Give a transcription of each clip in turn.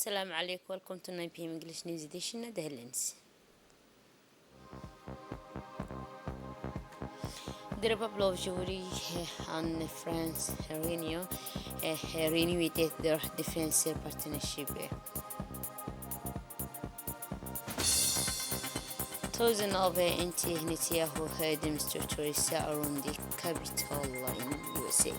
Assalamu alaikum, welcome to 9 p.m. English News Edition at the headlines. The Republic of Djibouti and France renewed their defense partnership. Thousands of anti-Netanyahu demonstrators around the capital in USA.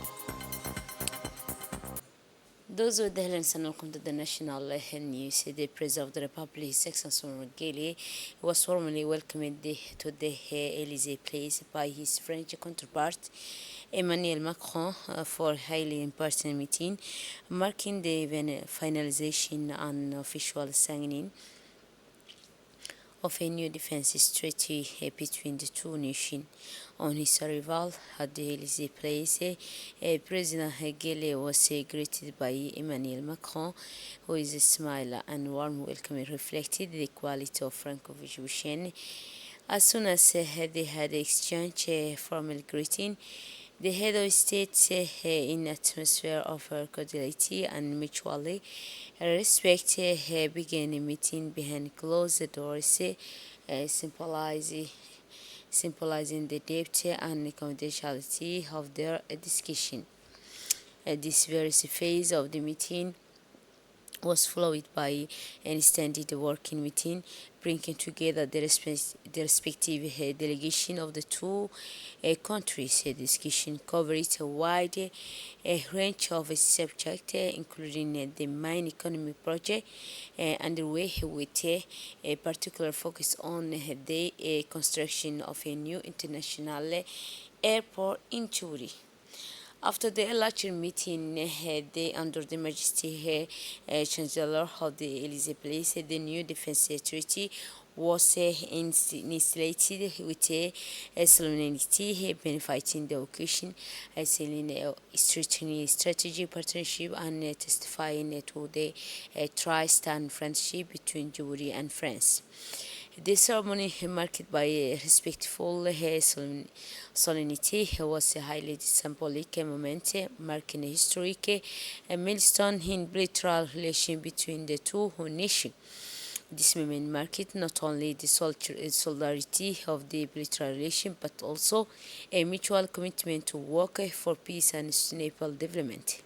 Those were the headlines and welcome to the national news. The President of the Republic, His Excellency Guéli, was formally welcomed to the Élysée Place by his French counterpart, Emmanuel Macron, for a highly important meeting, marking the finalization and official signing of a new defense treaty between the two nations. On his arrival at the Élysée Place, President Guéli was greeted by Emmanuel Macron, whose smile and warm welcome reflected the quality of Franco-Djiboutian. As soon as they had exchanged a formal greeting, the head of state, in an atmosphere of cordiality and mutual respect, began a meeting behind closed doors, symbolizing the depth and confidentiality of their discussion. This very phase of the meeting was followed by an extended working meeting, bringing together the respective delegation of the two countries. The discussion covered a wide range of subjects, including the main economic project underway, with a particular focus on the construction of a new international airport in Djibouti. After the election meeting, under the Majesty Chancellor of the Élysée Place, the new defense treaty was initiated with a solemnity benefiting the occasion, strengthening strategic partnership and testifying to the trust and friendship between Djibouti and France. The ceremony, marked by a respectful solemnity, was a highly symbolic moment, marking a historic milestone in bilateral relations between the two nations. This moment marked not only the solidarity of the bilateral relation, but also a mutual commitment to work for peace and sustainable development.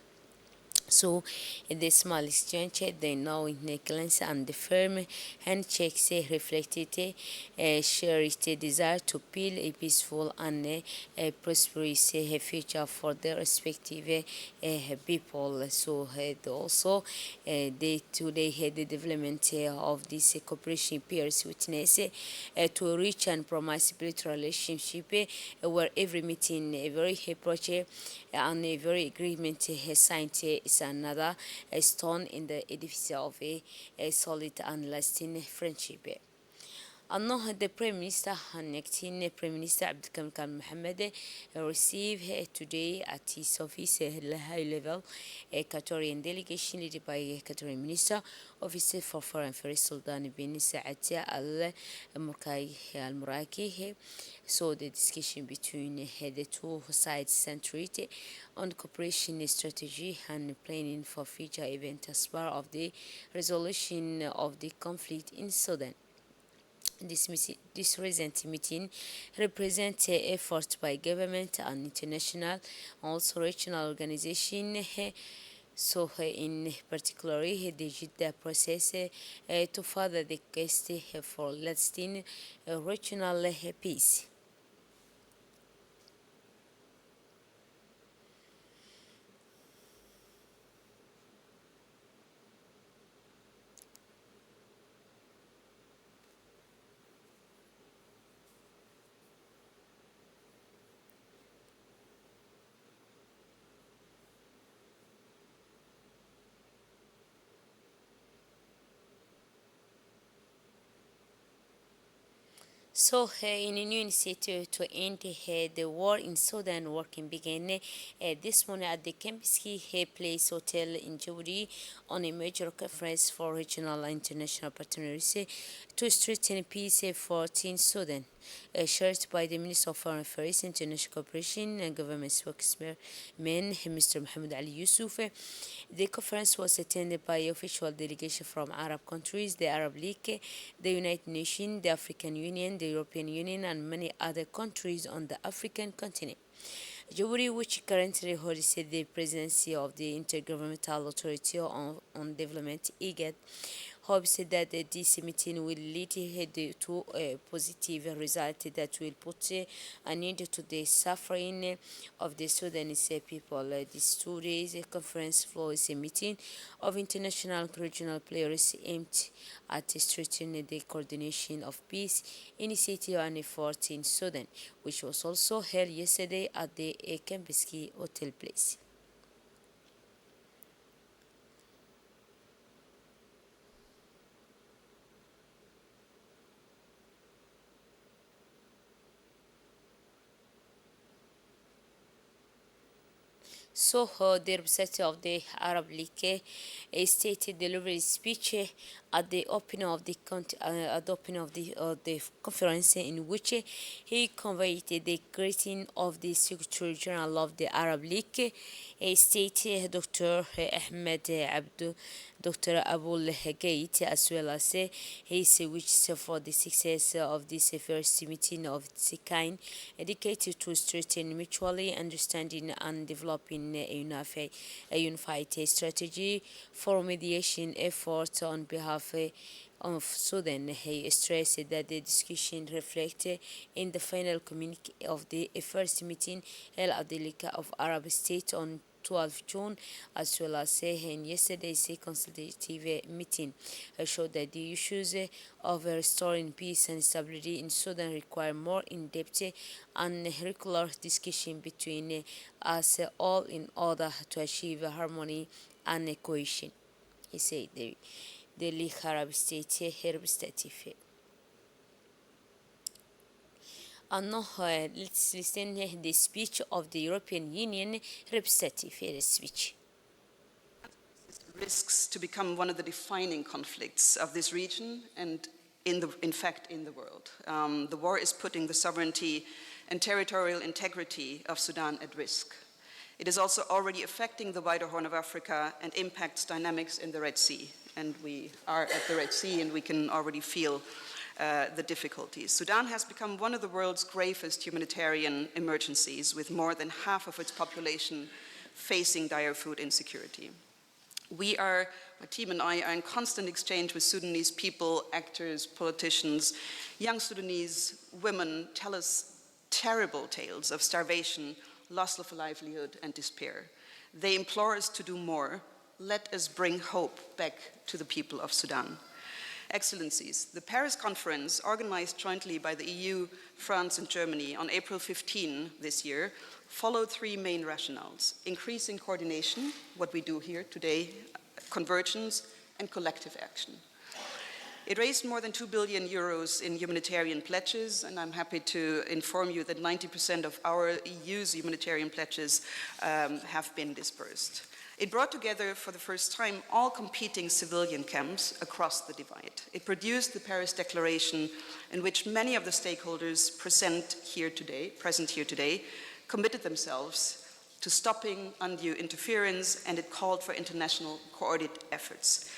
So, in the small exchange, the knowing glance and the firm handshakes reflected a shared desire to build a peaceful and prosperous future for their respective people. So, also, today the development of this cooperation bears witness to a rich and promising bilateral relationship where every meeting, every project, and every agreement signed is another stone in the edifice of a solid and lasting friendship. أنه the Prime Minister and acting Prime Minister Abdelkarim Mohamed received today at his office a high-level Qatarian delegation led by Qatari Minister of State for Foreign Affairs Sultan bin Saad Al Muraki. So the discussion between the two sides centered on cooperation strategy and planning for future events as part of the resolution of the conflict in Sudan. This recent meeting represents efforts by government and international, also regional organizations. So, in particular, the Jeddah process to further the quest for lasting regional peace. So, in a new initiative to end the war in Sudan, working began this morning at the Kempinski Place Hotel in Djibouti on a major conference for regional and international partners to strengthen peace for Teen Sudan. Shared by the Minister of Foreign Affairs, International Cooperation and Government spokesman, Mr. Mohamed Ali Yusuf. The conference was attended by official delegation from Arab countries, the Arab League, the United Nations, the African Union, the European Union, and many other countries on the African continent. Djibouti, which currently holds the presidency of the Intergovernmental Authority on Development, IGAD, hopes that this meeting will lead to a positive result that will put an end to the suffering of the Sudanese people. This 2 days conference follows a meeting of international regional players aimed at strengthening the coordination of peace initiative and efforts in Sudan, which was also held yesterday at the Kempinski Hotel Place. So, the representative of the Arab League stated delivery speech at the opening of the conference, in which he conveyed the greeting of the Secretary General of the Arab League, State Dr. Ahmed Abdul, Dr. Abul Gait, as well as his wishes for the success of this first meeting of its kind, dedicated to strengthening mutually understanding and developing a unified strategy for mediation efforts on behalf of Sudan. He stressed that the discussion reflected in the final communique of the first meeting held at the League of Arab States on 12 June, as well as in yesterday's consultative meeting, showed that the issues of restoring peace and stability in Sudan require more in-depth and regular discussion between us all in order to achieve harmony and cohesion, he said. The League Arab States representative. And now let's listen to the speech of the European Union representative. Here is speech. Risks to become one of the defining conflicts of this region and in fact in the world. The war is putting the sovereignty and territorial integrity of Sudan at risk. It is also already affecting the wider Horn of Africa and impacts dynamics in the Red Sea. And we are at the Red Sea and we can already feel the difficulties. Sudan has become one of the world's gravest humanitarian emergencies, with more than half of its population facing dire food insecurity. My team and I are in constant exchange with Sudanese people, actors, politicians. Young Sudanese women tell us terrible tales of starvation, loss of livelihood, and despair. They implore us to do more. Let us bring hope back to the people of Sudan. Excellencies, the Paris Conference, organized jointly by the EU, France, and Germany on April 15 this year, followed three main rationales: increasing coordination, what we do here today, convergence, and collective action. It raised more than 2 billion euros in humanitarian pledges, and I'm happy to inform you that 90% of our EU's humanitarian pledges have been dispersed. It brought together for the first time all competing civilian camps across the divide. It produced the Paris Declaration, in which many of the stakeholders present here today committed themselves to stopping undue interference, and it called for international coordinated efforts.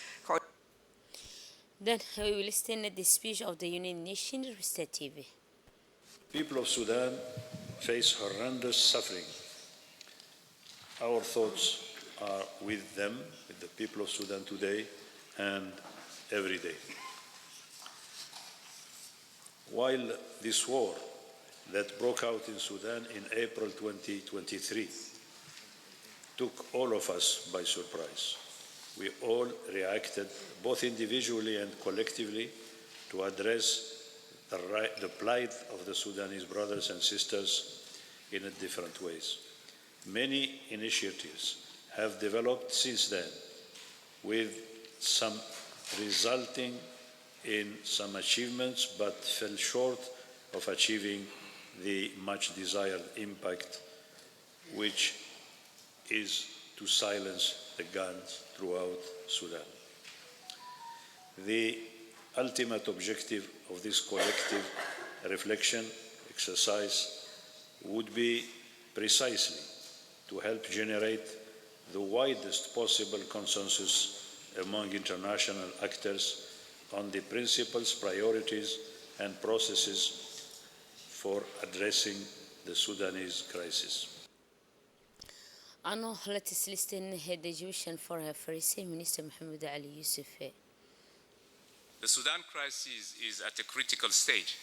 Then we will listen to the speech of the United Nations representative. People of Sudan face horrendous suffering. Our thoughts are with them, with the people of Sudan today and every day. While this war that broke out in Sudan in April 2023 took all of us by surprise, we all reacted, both individually and collectively, to address the plight of the Sudanese brothers and sisters in different ways. Many initiatives have developed since then, with some resulting in some achievements, but fell short of achieving the much desired impact, which is to silence the guns throughout Sudan. The ultimate objective of this collective reflection exercise would be precisely to help generate the widest possible consensus among international actors on the principles, priorities, and processes for addressing the Sudanese crisis. أنا let's listen the Jewish for Farisi Minister Mohammed Ali Youssef. The Sudan crisis is at a critical stage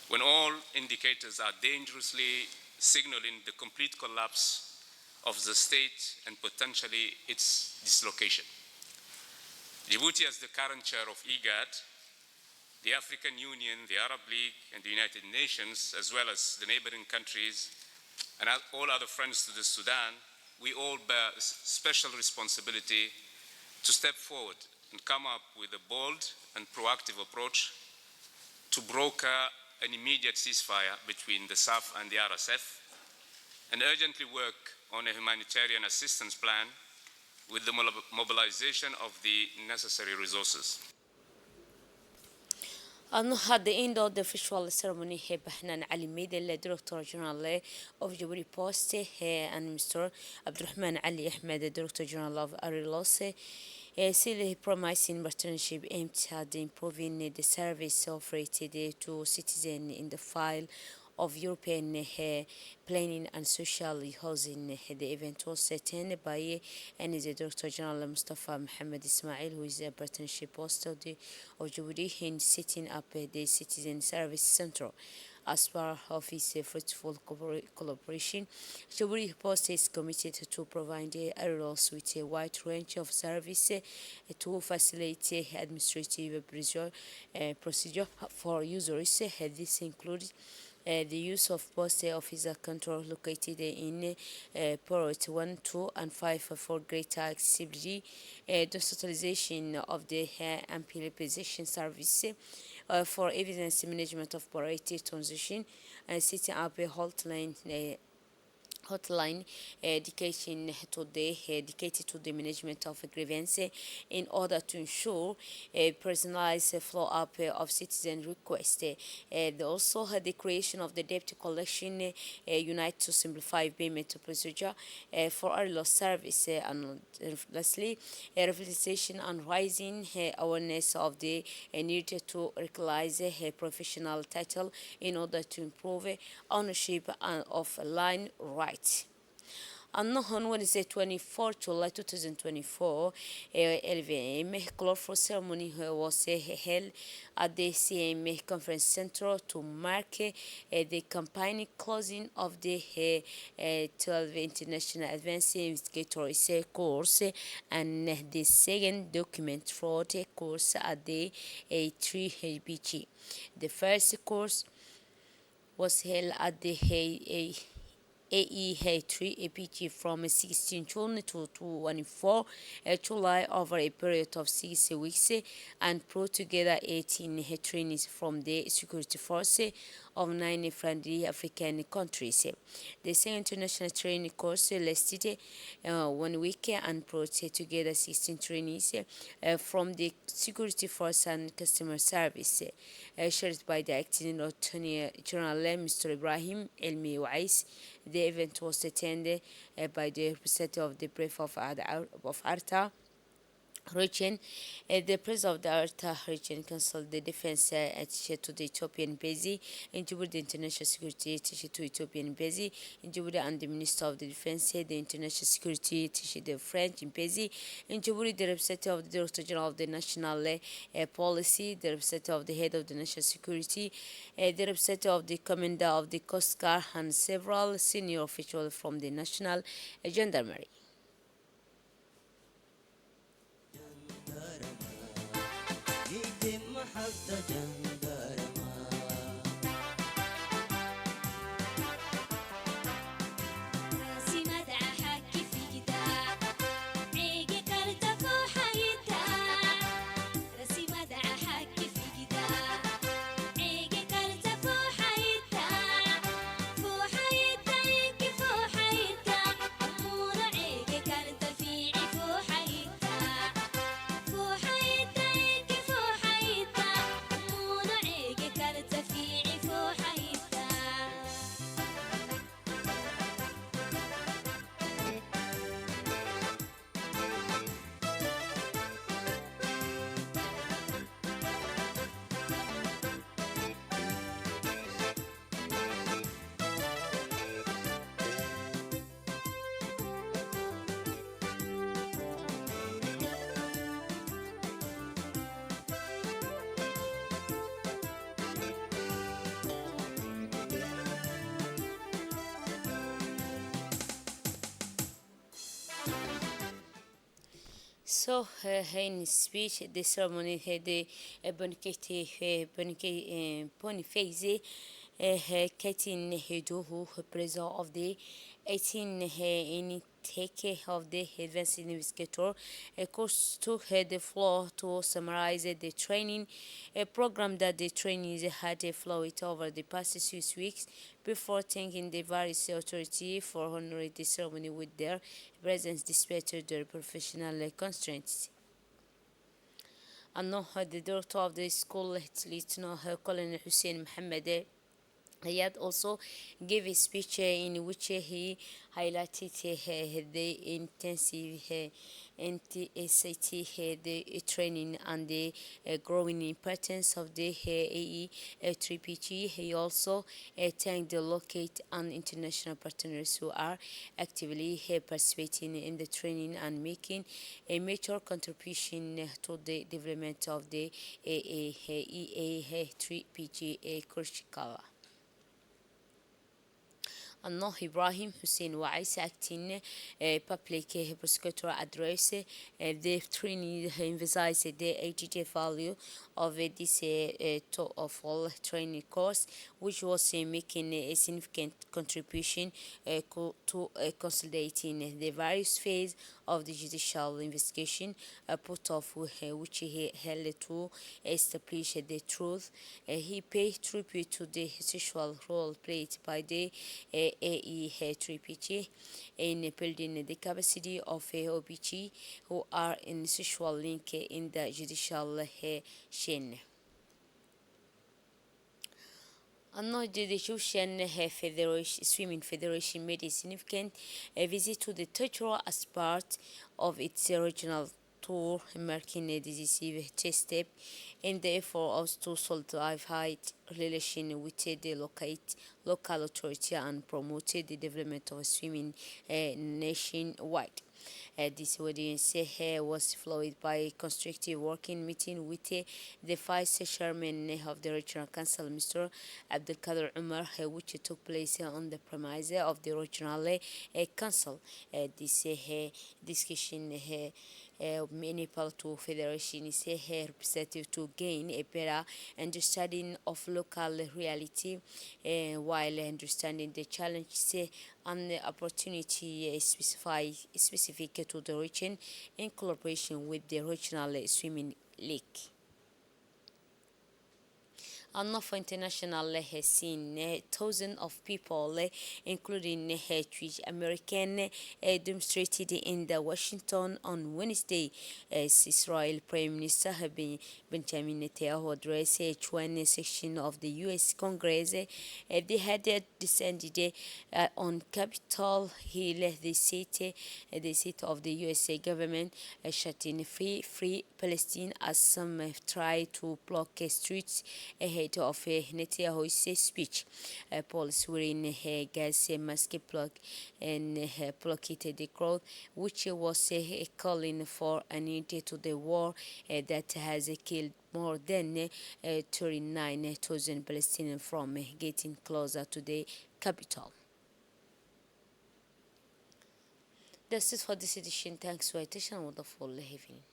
when all indicators are dangerously signaling the complete collapse of the state and potentially its dislocation. Djibouti, as the current chair of IGAD, the African Union, the Arab League, and the United Nations, as well as the neighboring countries and all other friends to the Sudan, we all bear a special responsibility to step forward and come up with a bold and proactive approach to broker an immediate ceasefire between the SAF and the RSF, and urgently work on a humanitarian assistance plan with the mobilization of the necessary resources. At the end of the official ceremony, Bahnan Ali made the Director General of Djibouti Post and Mr. Abdurrahman Ali Ahmed, the Director General of Arilos, still promising partnership aimed at improving the service offered to citizens in the file of European planning and social housing. The event was attended by the Director General Mustafa Mohammed Ismail, who is a partnership post of Djibouti in setting up the Citizen Service Center. As part of its fruitful collaboration, Djibouti Post is committed to provide Arilos with a wide range of services to facilitate administrative procedure for users. This includes the use of post office control located in port 1, 2, and 5 for greater accessibility, digitalization of the amplification service for evidence management of priority transition, and setting up a hotline dedicated to the management of grievance in order to ensure a personalized follow-up of citizen requests. Also the creation of the debt collection unit to simplify payment procedure for our lost service, and lastly, revitalization and rising awareness of the need to recognize a professional title in order to improve ownership of land rights. On Wednesday, 24 July 2024, LVM closure ceremony was held at the CMA Conference Center to mark the campaign closing of the 12 International Advanced Investigators course and the second document for the course at the 3 HBG. The first course was held at the AE3 APG from 16 June to 24 July over a period of 6 weeks and brought together 18 trainees from the security force of 9 friendly African countries. The second international training course lasted 1 week and brought together 16 trainees from the security force and customer service, chaired by the acting Attorney General Mr. Ibrahim Elmi Wais. The event was attended by the representative of the brief of Arta region, the president of the Arta region Council, the defense attaché to the Ethiopian Embassy in Djibouti, the international security attaché to Ethiopian Embassy in Djibouti, and the Minister of the Defense, the international security attaché the French Embassy in Djibouti, the representative of the Director General of the National Policy, the representative of the head of the national security, the representative of the commander of the Coast Guard, and several senior officials from the National Gendarmerie. So, in speech, the ceremony had the Boniface Ketin Heduhu, president of the 18 intake of the advanced investigator, a course took the floor to summarize the training program that the trainees had flowed over the past 6 weeks before thanking the various authorities for honoring the ceremony with their presence despite their professional constraints. And now the director of the school, Lieutenant Colonel Hussein Mohammed, he had also gave a speech in which he highlighted the intensive intensity, the training and the growing importance of the AE3PG. He also thanked the local and international partners who are actively participating in the training and making a major contribution to the development of the EA3PG curricula. Anno Ibrahim Hussein Wais, acting public prosecutor, address the training emphasized the added value of this all training course, which was making a significant contribution to consolidating the various phases of the judicial investigation, put off which he held to establish the truth. He paid tribute to the essential role played by the AE3PG in building the capacity of OPG, who are an essential link in the judicial chain. Another the Egyptian Swimming Federation made a significant visit to the territory as part of its regional tour, marking a decisive step in the effort to solidify relation with the local authority and promote the development of swimming nationwide. This audience was followed by a constructive working meeting with the vice chairman of the regional council, Mr. Abdelkader Umar, which took place on the premise of the regional council. This discussion many Paltu Federation is representative to gain a better understanding of local reality while understanding the challenges and the opportunity specific to the region in collaboration with the regional swimming league. Enough international has seen thousands of people, including Twitch American, demonstrated in the Washington on Wednesday as Israel Prime Minister Benjamin Netanyahu addressed H1 section of the U.S. Congress. They had descended on Capitol Hill, the seat of the U.S. government, shutting free Palestine as some have tried to block streets ahead of Netanyahu's speech. Police wearing gas mask and blockaded the crowd, which was calling for an end to the war that has killed more than 39,000 Palestinians from getting closer to the capital. That's it for this edition. Thanks for your attention. Wonderful evening.